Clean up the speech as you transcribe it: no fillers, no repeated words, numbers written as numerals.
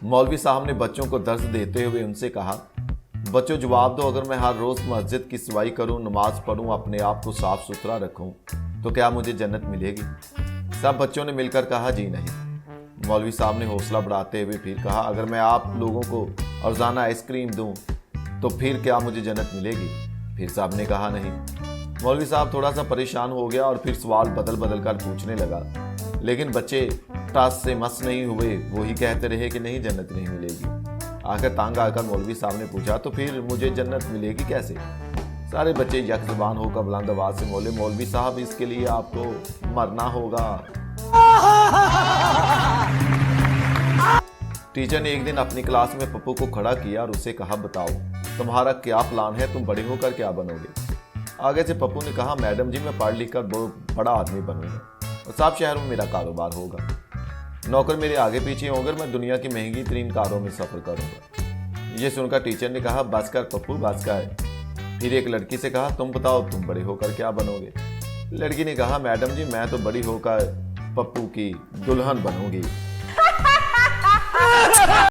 मौलवी साहब ने बच्चों को दर्स देते हुए उनसे कहा, बच्चों जवाब दो, अगर मैं हर रोज़ मस्जिद की सफाई करूं, नमाज पढ़ूं, अपने आप को साफ सुथरा रखूं, तो क्या मुझे जन्नत मिलेगी? सब बच्चों ने मिलकर कहा, जी नहीं। मौलवी साहब ने हौसला बढ़ाते हुए फिर कहा, अगर मैं आप लोगों को रोज़ाना आइसक्रीम दूं, तो फिर क्या मुझे जन्नत मिलेगी? फिर साहब ने कहा, नहीं। मौलवी साहब थोड़ा सा परेशान हो गया और फिर सवाल बदल बदल कर पूछने लगा, लेकिन बच्चे टास से मस नहीं हुए, वही कहते रहे कि नहीं, जन्नत नहीं मिलेगी। आखिर तंग आकर मौलवी साहब ने पूछा, तो फिर मुझे जन्नत मिलेगी कैसे? सारे बच्चे यक ज़बान होकर बुलंद आवाज से बोले, मौलवी साहब इसके लिए आपको मरना होगा। टीचर ने एक दिन अपनी क्लास में पप्पू को खड़ा किया और उसे कहा, बताओ तुम्हारा क्या प्लान है, तुम बड़े होकर क्या बनोगे? आगे से पप्पू ने कहा, मैडम जी मैं पढ़ लिख कर बहुत बड़ा आदमी बनूंगा और सब शहरों में मेरा कारोबार होगा, नौकर मेरे आगे पीछे होंगे, मैं दुनिया की महंगी तरीन कारों में सफ़र करूंगा। ये सुनकर टीचर ने कहा, बस कर पप्पू, बस कर। फिर एक लड़की से कहा, तुम बताओ तुम बड़े होकर क्या बनोगे? लड़की ने कहा, मैडम जी मैं तो बड़ी होकर पप्पू की दुल्हन बनूंगी।